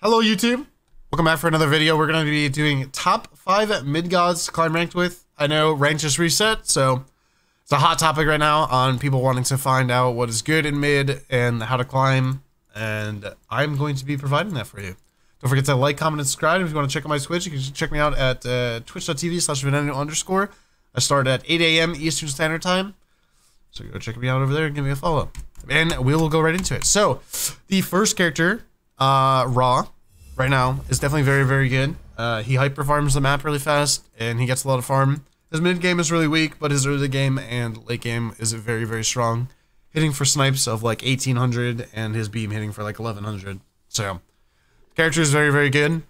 Hello YouTube, welcome back for another video. We're going to be doing top 5 mid gods to climb ranked with. I know rank just reset, so it's a hot topic right now on people wanting to find out what is good in mid and how to climb, and I'm going to be providing that for you. Don't forget to like, comment, and subscribe. If you want to check out my Twitch, you can check me out at twitch.tv/Venenu_. I start at 8 a.m. Eastern Standard Time, so go check me out over there and give me a follow. And we will go right into it. So, the first character, Raw, right now, is definitely very, very good. He hyper farms the map really fast, and he gets a lot of farm. His mid game is really weak, but his early game and late game is very, very strong. Hitting for snipes of like 1800, and his beam hitting for like 1100. So, the character is very, very good.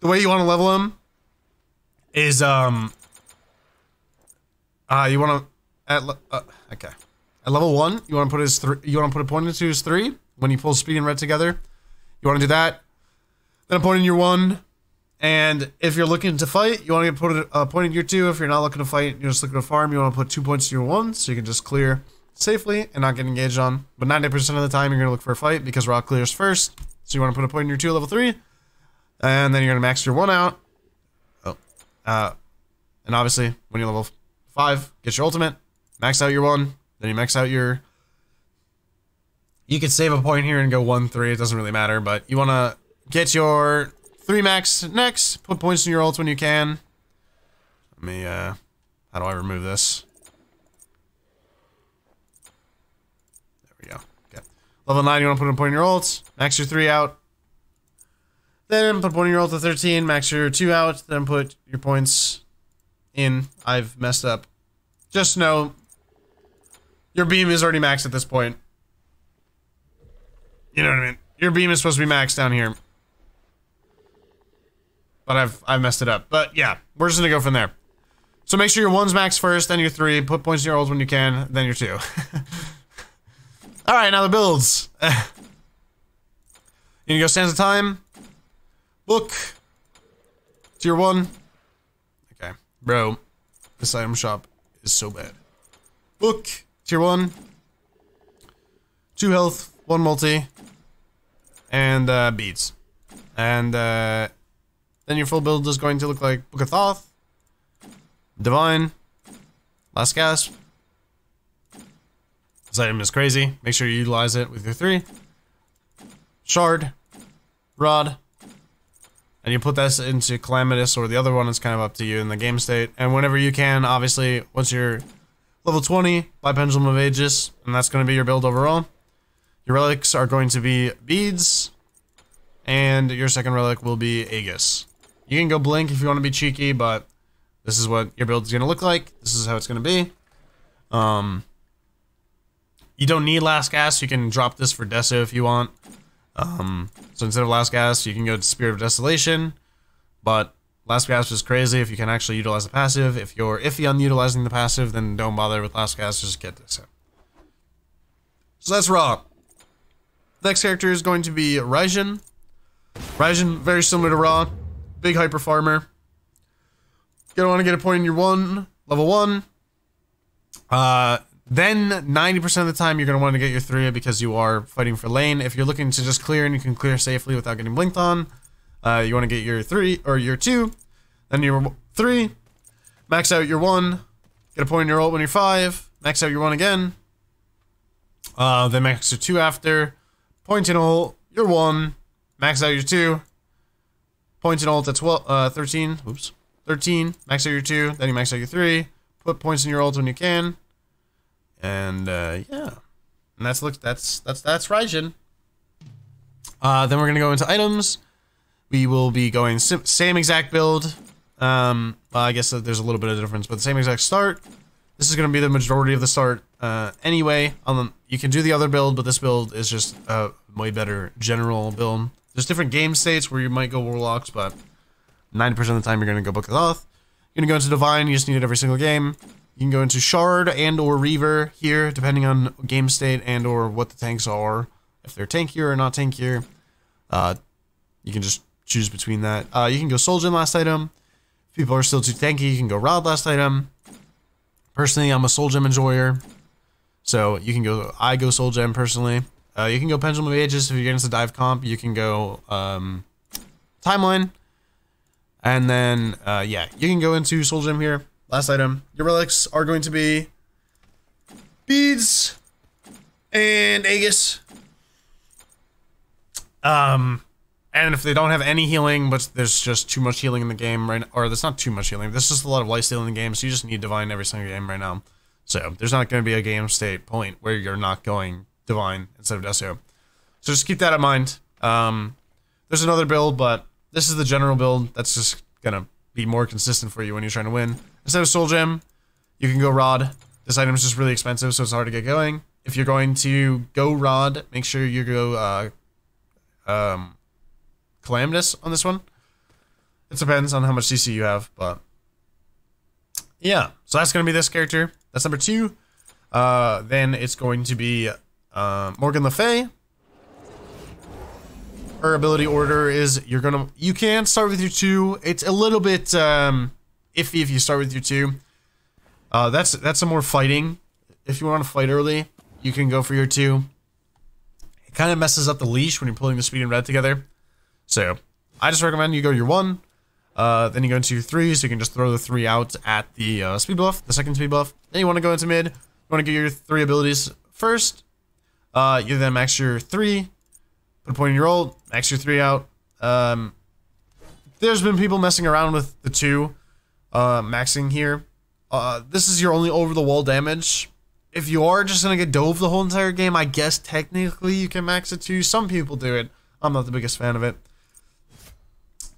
The way you want to level him is, you want to, at level 1, you want to put his you want to put a point into his 3 when he pulls speed and red together. You want to do that. Then a point in your 1. And if you're looking to fight, you want to put a point in your 2. If you're not looking to fight, you're just looking to farm, you want to put 2 points in your 1 so you can just clear safely and not get engaged on. But 90% of the time, you're going to look for a fight because Raw clears first. So you want to put a point in your 2 level 3. And then you're going to max your 1 out. And obviously, when you're level 5, get your ultimate, max out your 1. Then you max out your... You could save a point here and go 1-3. It doesn't really matter, but you want to get your 3 max next. Put points in your ult when you can. Let me, how do I remove this? There we go. Okay. Level 9, you want to put a point in your ult. Max your 3 out. Then put a point in your ult to 13. Max your 2 out. Then put your points in. I've messed up. Just know your beam is already maxed at this point. You know what I mean? Your beam is supposed to be maxed down here. But I've messed it up. But yeah, we're just gonna go from there. So make sure your 1's max first, then your 3. Put points in your ult when you can, then your 2. Alright, now the builds. You can go Sands of Time. Book. Tier 1. Okay. Bro, this item shop is so bad. Book. Tier 1. 2 health, 1 multi. And beads. And then your full build is going to look like Book of Thoth, Divine, Last Gasp. This item is crazy. Make sure you utilize it with your 3. Shard, Rod, and you put this into Calamitous, or the other one is kind of up to you in the game state. And whenever you can, obviously, once you're level 20, buy Pendulum of Aegis, and that's going to be your build overall. Your relics are going to be beads, and your second relic will be Aegis. You can go blink if you want to be cheeky, but this is what your build is going to look like. This is how it's going to be. You don't need Last Gas. You can drop this for Deso if you want. So instead of Last Gas, you can go to Spirit of Desolation, but Last Gas is crazy if you can actually utilize the passive. If you're iffy on utilizing the passive, then don't bother with Last Gas, just get Deso. So that's Raw. Next character is going to be Raijin. Raijin, very similar to Raw. Big hyper farmer. You're gonna want to get a point in your 1, level 1. Then 90% of the time you're gonna want to get your 3 because you are fighting for lane. If you're looking to just clear and you can clear safely without getting blinked on, you want to get your 3 or your 2, then your 3, max out your 1, get a point in your ult when you're 5, max out your 1 again, then max your 2 after. Point in ult, your 1, max out your 2, point in ult at 13, oops, 13, max out your 2, then you max out your 3, put points in your ult when you can, and yeah, and that's Raijin. Then we're gonna go into items. We will be going same exact build. Well, I guess there's a little bit of difference, but the same exact start. This is going to be the majority of the start anyway. You can do the other build, but this build is just a way better general build. There's different game states where you might go Warlocks, but 90% of the time you're going to go Book of Thoth. You're going to go into Divine, you just need it every single game. You can go into Shard and or Reaver here, depending on game state and or what the tanks are. If they're tankier or not tankier, you can just choose between that. You can go Soul Gem last item. If people are still too tanky, you can go Rod last item. Personally, I'm a Soul Gem enjoyer, so you can go. I go Soul Gem personally. You can go Pendulum of Aegis if you're getting into dive comp. You can go timeline. And then, yeah, you can go into Soul Gem here. Last item. Your relics are going to be beads and Aegis. And if they don't have any healing, but there's just too much healing in the game right now, or there's not too much healing, there's just a lot of lifesteal in the game, so you just need Divine every single game right now. So there's not going to be a game state point where you're not going Divine instead of Decio. So just keep that in mind. There's another build, but this is the general build that's just going to be more consistent for you when you're trying to win. Instead of Soul Gem, you can go Rod. This item is just really expensive, so it's hard to get going. If you're going to go Rod, make sure you go Calamitous on this one. It depends on how much CC you have, but yeah. So that's going to be this character. That's number 2. Then it's going to be Morgan Le Fay. Her ability order is you can start with your 2. It's a little bit iffy if you start with your 2. That's some more fighting. If you want to fight early, you can go for your 2. It kind of messes up the leash when you're pulling the speed and red together. So I just recommend you go your 1. Then you go into your 3, so you can just throw the 3 out at the speed buff, the second speed buff. Then you want to go into mid. You want to get your 3 abilities first. You then max your 3. Put a point in your ult, max your 3 out. There's been people messing around with the 2 maxing here. This is your only over-the-wall damage. If you are just going to get dove the whole entire game, I guess technically you can max it 2. Some people do it. I'm not the biggest fan of it.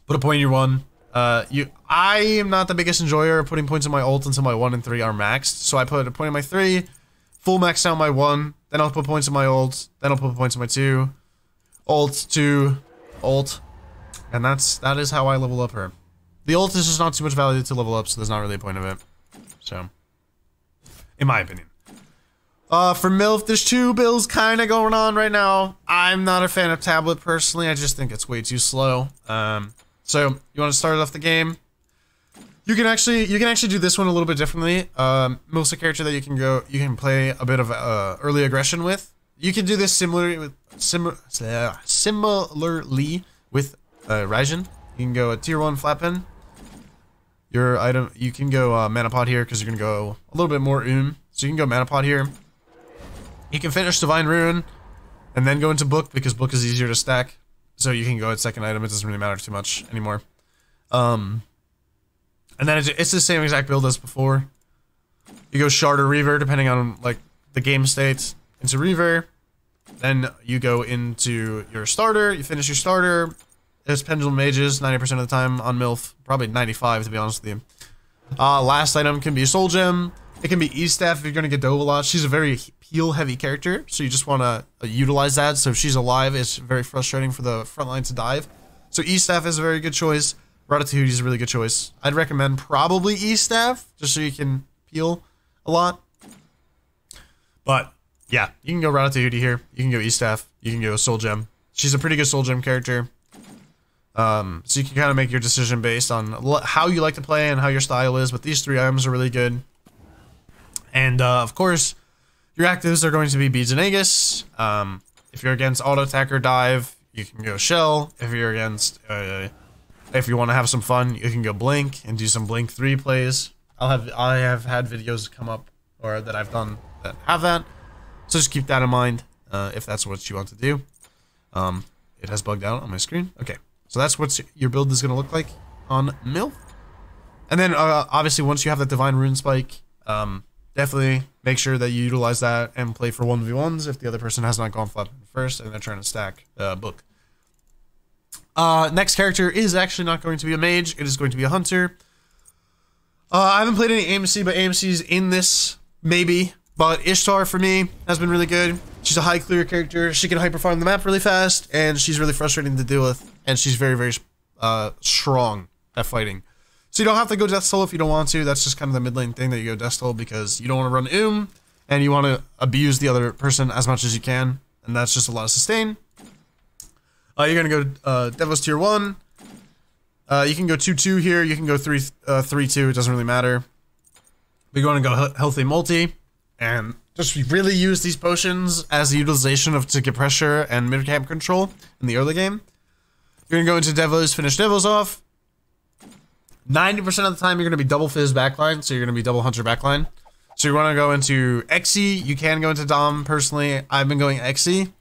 Put a point in your 1. I am not the biggest enjoyer of putting points in my ult until my 1 and 3 are maxed. So I put a point in my 3, full max down my 1, then I'll put points in my ult, then I'll put points in my 2. Ult, 2, ult, and that is how I level up her. The ult is just not too much value to level up, so there's not really a point of it. So, in my opinion. For MILF, there's 2 builds kind of going on right now. I'm not a fan of tablet personally. I just think it's way too slow. So you want to start off the game. You can actually do this one a little bit differently. MILF's a character that you can play a bit of early aggression with. You can do this similarly with Raijin. You can go a tier 1 flat pen. Your item, you can go mana pot here because you're gonna go a little bit more so you can go mana pot here. You can finish Divine Rune and then go into book because book is easier to stack. So you can go at second item. It doesn't really matter too much anymore. And then it's the same exact build as before. You go Shard or Reaver depending on like the game state. Into Reaver, then you go into your starter, you finish your starter. There's Pendulum Mages 90% of the time on MILF, probably 95 to be honest with you. Last item can be Soul Gem, it can be E-Staff if you're going to get dove a lot. She's a very heal heavy character, so you just want to utilize that. So if she's alive, it's very frustrating for the front line to dive. So E-Staff is a very good choice. Ratatouille is a really good choice. I'd recommend probably E-Staff, just so you can heal a lot. But yeah, you can go Ratatouille here. You can go E-Staff. You can go Soul Gem. She's a pretty good Soul Gem character. So you can kind of make your decision based on how you like to play and how your style is. But these 3 items are really good. And of course, your actives are going to be Beads and Aegis. If you're against Auto Attack or Dive, you can go Shell. If you're against, if you want to have some fun, you can go Blink and do some Blink 3 plays. I have had videos come up or that I've done that have that. So just keep that in mind if that's what you want to do. It has bugged out on my screen. Okay, so that's what your build is going to look like on MILF. And then obviously once you have that Divine Rune Spike, definitely make sure that you utilize that and play for 1v1s if the other person has not gone flat first and they're trying to stack book. Next character is actually not going to be a mage. It is going to be a hunter. I haven't played any AMC, but AMC's in this, maybe. But Ishtar, for me, has been really good. She's a high clear character. She can hyper farm the map really fast, and she's really frustrating to deal with. And she's very, very strong at fighting. So you don't have to go Death Soul if you don't want to. That's just kind of the mid lane thing that you go Death Soul because you don't want to run and you want to abuse the other person as much as you can. And that's just a lot of sustain. You're going to go Devil's Tier 1. You can go 2-2 here. You can go 3-2. It doesn't really matter. We're going to go Healthy Multi. And just really use these potions as the utilization to get pressure and mid-camp control in the early game. You're gonna go into Devos, finish Devos off. 90% of the time, you're gonna be double Fizz backline, so you're gonna be double Hunter backline. So you wanna go into Xe, you can go into Dom, personally. I've been going Xe,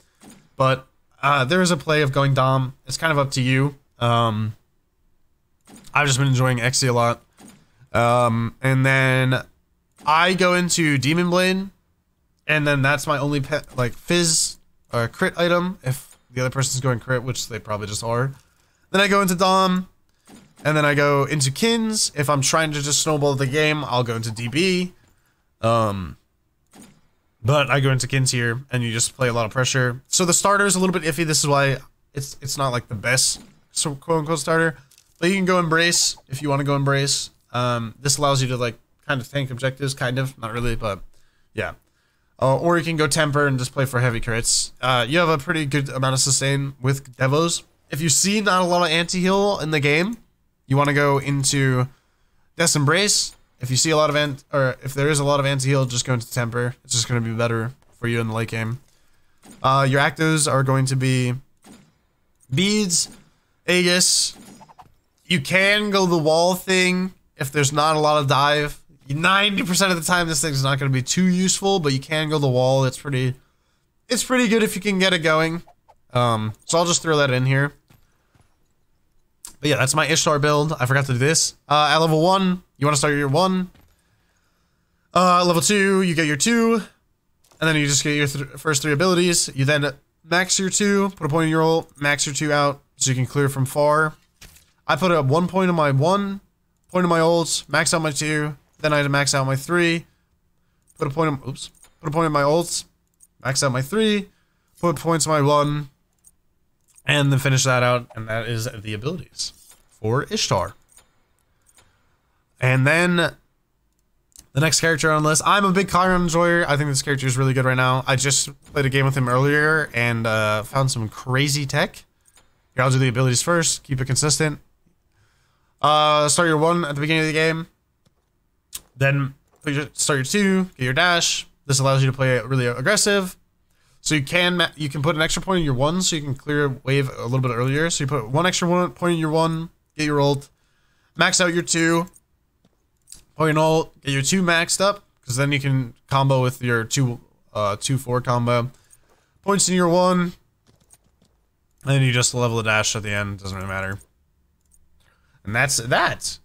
but there is a play of going Dom. It's kind of up to you. I've just been enjoying Xe a lot. And then I go into Demon Blade, and then that's my only like Fizz or crit item if the other person's going crit, which they probably just are. Then I go into Dom, and then I go into Kins. If I'm trying to just snowball the game, I'll go into DB. But I go into Kins here, and you just play a lot of pressure. So the starter is a little bit iffy. This is why it's not like the best quote unquote starter. But you can go Embrace if you want to go Embrace. This allows you to like kind of tank objectives, kind of, not really, but yeah. Or you can go Temper and just play for heavy crits. You have a pretty good amount of sustain with Devos. If you see not a lot of anti-heal in the game, you want to go into Death Embrace. If you see a lot of if there is a lot of anti-heal, just go into Temper. It's just going to be better for you in the late game. Your actos are going to be Beads, Aegis. You can go the wall thing if there's not a lot of dive. 90% of the time, this thing's not going to be too useful, but you can go the wall. It's pretty good if you can get it going. So I'll just throw that in here. But yeah, that's my Ishtar build. I forgot to do this. At level 1, you want to start your 1. Level 2, you get your 2. And then you just get your first 3 abilities. You then max your 2, put a point in your ult, max your 2 out, so you can clear from far. I put up 1 point on my 1, point on my ults, max out my 2. Then I had to max out my 3. Put a point on, put a point on my ults, max out my 3, put points on my 1, and then finish that out, and that is the abilities for Ishtar. And then the next character on the list, I'm a big Chiron enjoyer. I think this character is really good right now. I just played a game with him earlier and found some crazy tech. Here, I'll do the abilities first, keep it consistent. Start your 1 at the beginning of the game. Then start your 2, get your dash. This allows you to play really aggressive. So you can put an extra point in your 1, so you can clear a wave a little bit earlier. So you put 1 extra point in your 1, get your ult, max out your 2, point in ult, get your 2 maxed up, because then you can combo with your 2-4 combo. Points in your 1, and then you just level the dash at the end. Doesn't really matter. And that's that.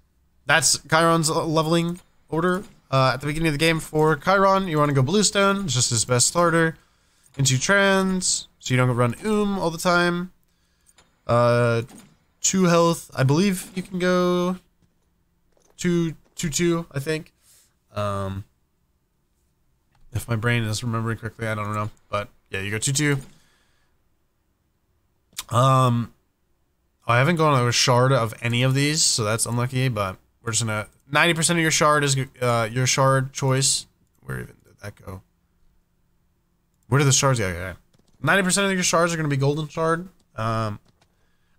That's Chiron's leveling order. At the beginning of the game for Chiron, you want to go Bluestone. It's just his best starter. Into Trans, so you don't run all the time. 2 health. I believe you can go 2-2, I think. If my brain is remembering correctly, I don't know. But yeah, you go 2-2. I haven't gone a shard of any of these, so that's unlucky, but we're just gonna 90% of your shard is your shard choice. Where even did that go? Where did the shards go? Yeah. 90% of your shards are gonna be golden shard. And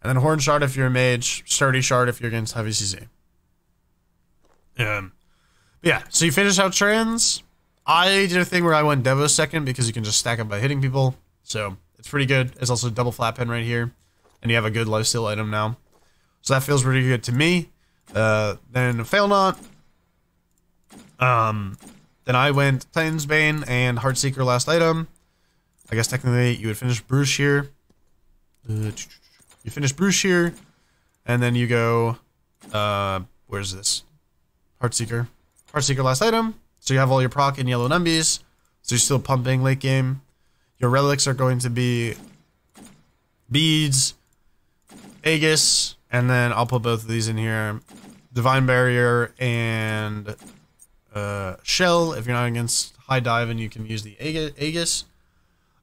then horn shard if you're a mage, sturdy shard if you're against heavy CC. Yeah, so you finish out trans. I did a thing where I went Devo second because you can just stack up by hitting people. So it's pretty good. It's also a double flat pen right here. And you have a good lifesteal item now. So that feels pretty good to me. Then Fail Not. Then I went Titan's Bane and Heartseeker last item. I guess technically you would finish Bruce here. You finish Bruce here. And then you go, where's this? Heartseeker. Heartseeker last item. So you have all your proc and yellow numbies. So you're still pumping late game. Your relics are going to be Beads, Aegis, and then I'll put both of these in here. Divine Barrier and Shell. If you're not against high dive, and you can use the Aegis.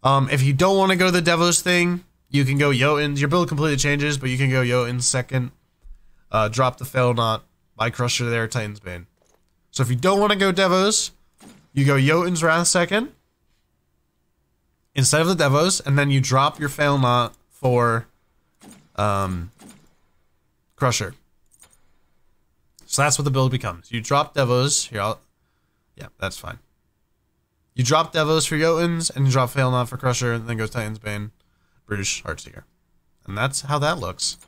If you don't want to go the Devos thing, you can go Jotuns. Your build completely changes, but you can go Jotuns second. Drop the Fail Not, buy Crusher there, Titan's Bane. So if you don't want to go Devos, you go Jotun's Wrath second instead of the Devos, and then you drop your Fail Not for Crusher. So that's what the build becomes. You drop Devos. Here, yeah, that's fine. You drop Devos for Jotuns, and you drop Fail Not for Crusher, and then goes Titan's Bane, Brutish, Heartseeker. And that's how that looks.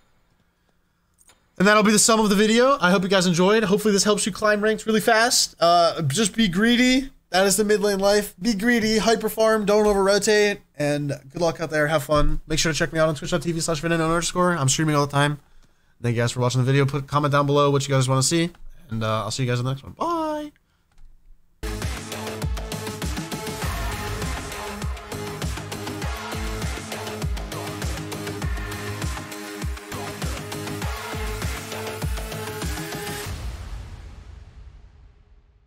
And that'll be the sum of the video. I hope you guys enjoyed. Hopefully this helps you climb ranks really fast. Just be greedy. That is the mid lane life. Be greedy, hyper farm, don't over rotate, and good luck out there. Have fun. Make sure to check me out on twitch.tv/Venenu_. I'm streaming all the time. Thank you guys for watching the video. Put a comment down below what you guys want to see, and I'll see you guys in the next one. Bye.